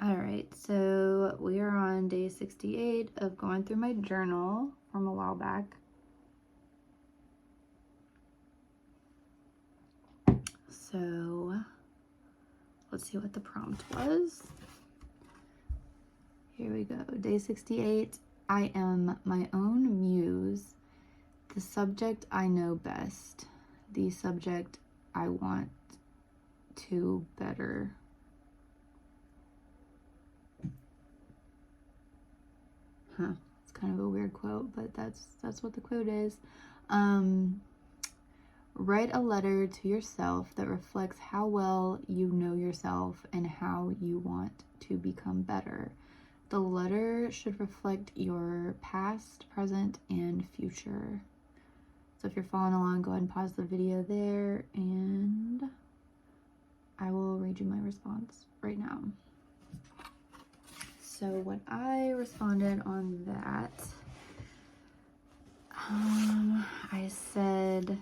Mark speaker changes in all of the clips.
Speaker 1: All right, so we are on day 68 of going through my journal from a while back. So let's see what the prompt was. Here we go. Day 68. I am my own muse, the subject I know best, the subject I want to better. It's kind of a weird quote, but that's what the quote is. Write a letter to yourself that reflects how well you know yourself and how you want to become better. The letter should reflect your past, present, and future. So if you're following along, go ahead and pause the video there, and I will read you my response right now. So when I responded on that, I said,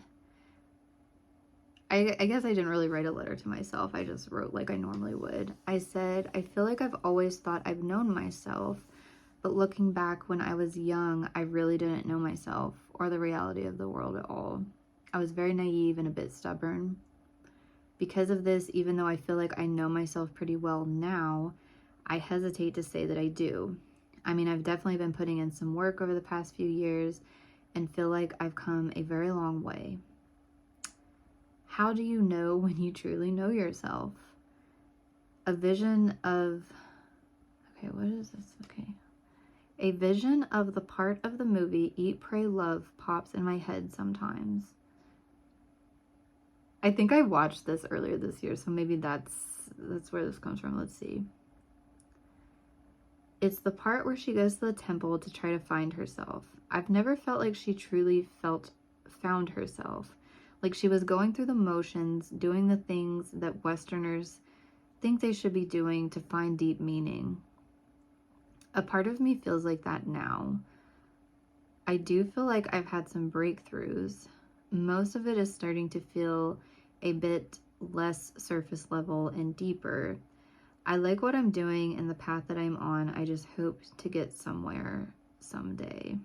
Speaker 1: I guess I didn't really write a letter to myself. I just wrote like I normally would. I said, I feel like I've always thought I've known myself, but looking back when I was young, I really didn't know myself or the reality of the world at all. I was very naive and a bit stubborn. Because of this, even though I feel like I know myself pretty well now, I hesitate to say that I do. I mean, I've definitely been putting in some work over the past few years and feel like I've come a very long way. How do you know when you truly know yourself? A vision of, okay, what is this? Okay. A vision of the part of the movie Eat, Pray, Love pops in my head sometimes. I think I watched this earlier this year, so maybe that's where this comes from. Let's see. It's the part where she goes to the temple to try to find herself. I've never felt like she truly found herself. Like she was going through the motions, doing the things that Westerners think they should be doing to find deep meaning. A part of me feels like that now. I do feel like I've had some breakthroughs. Most of it is starting to feel a bit less surface level and deeper. I like what I'm doing and the path that I'm on. I just hope to get somewhere someday.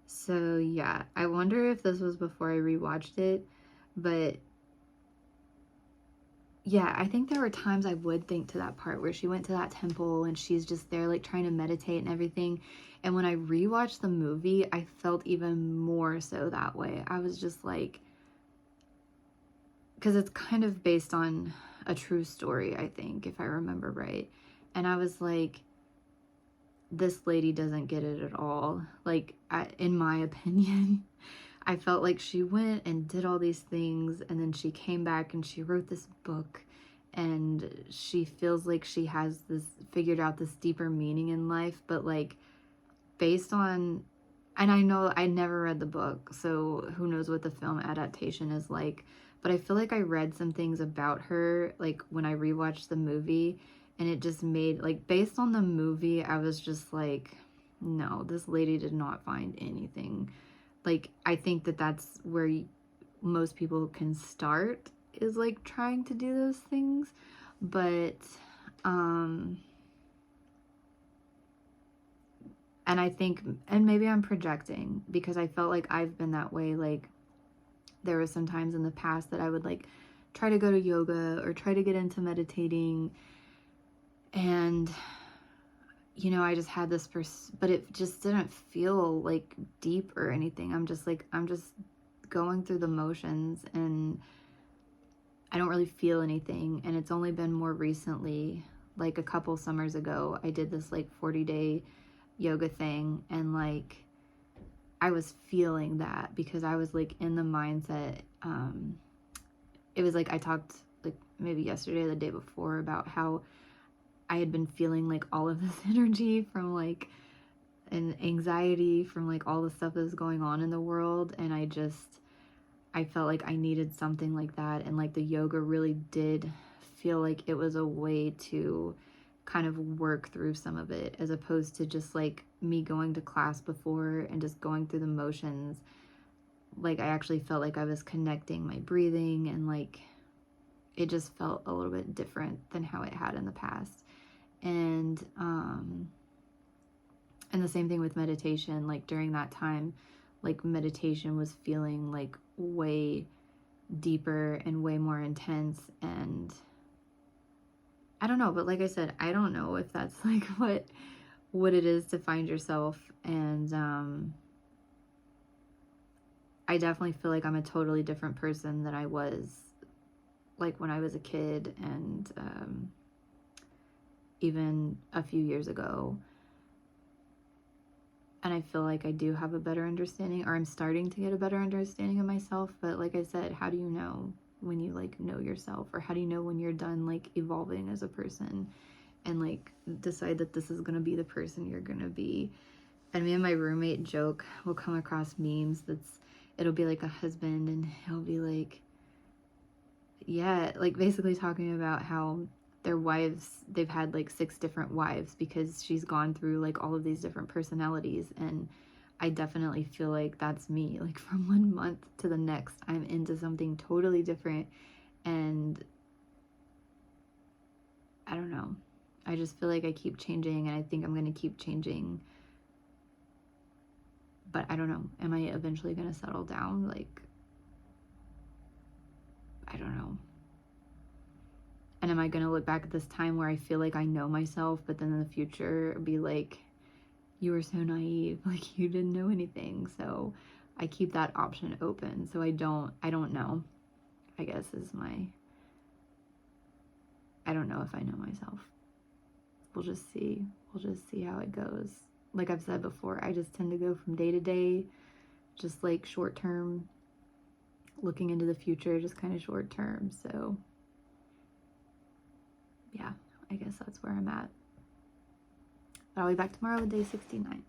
Speaker 1: So yeah, I wonder if this was before I rewatched it, but yeah, I think there were times I would think to that part where she went to that temple and she's just there like trying to meditate and everything. And when I rewatched the movie, I felt even more so that way. I was just like, because it's kind of based on a true story, I think, if I remember right. And I was like, this lady doesn't get it at all. Like, in my opinion, I felt like she went and did all these things, and then she came back and she wrote this book, and she feels like she has this figured out this deeper meaning in life, but like based on, and I know I never read the book, so who knows what the film adaptation is like, but I feel like I read some things about her like when I rewatched the movie, and it just made, like, based on the movie, I was just like, no, this lady did not find anything. Like, I think that that's where most people can start, is like trying to do those things, but and I think, and maybe I'm projecting because I felt like I've been that way. Like, there were some times in the past that I would like try to go to yoga or try to get into meditating, and you know, I just had this but it just didn't feel like deep or anything. I'm just going through the motions, and I don't really feel anything. And it's only been more recently, like a couple summers ago, I did this like 40-day yoga thing, and like I was feeling that because I was like in the mindset. It was like I talked like maybe yesterday or the day before about how I had been feeling like all of this energy from like an anxiety from like all the stuff that's going on in the world, and I felt like I needed something like that, and like the yoga really did feel like it was a way to kind of work through some of it, as opposed to just like me going to class before and just going through the motions. Like I actually felt like I was connecting my breathing and like it just felt a little bit different than how it had in the past. And the same thing with meditation. Like during that time, like meditation was feeling like way deeper and way more intense. And I don't know, but like I said, I don't know if that's like what it is to find yourself. And I definitely feel like I'm a totally different person than I was like when I was a kid, and even a few years ago. And I feel like I do have a better understanding, or I'm starting to get a better understanding of myself. But like I said, how do you know when you like know yourself? Or how do you know when you're done like evolving as a person and like decide that this is gonna be the person you're gonna be? And me and my roommate joke, we'll come across memes it'll be like a husband and he'll be like, yeah, like basically talking about how their wives, they've had like 6 different wives because she's gone through like all of these different personalities. And I definitely feel like that's me. Like from one month to the next, I'm into something totally different. And I don't know. I just feel like I keep changing, and I think I'm going to keep changing. But I don't know. Am I eventually going to settle down? Like, I don't know. And am I going to look back at this time where I feel like I know myself, but then in the future be like, you were so naive, like you didn't know anything? So I keep that option open. So I don't know, I guess I don't know if I know myself. We'll just see. We'll just see how it goes. Like I've said before, I just tend to go from day to day, just like short term, looking into the future, just kind of short term. So yeah, I guess that's where I'm at. But I'll be back tomorrow with day 69.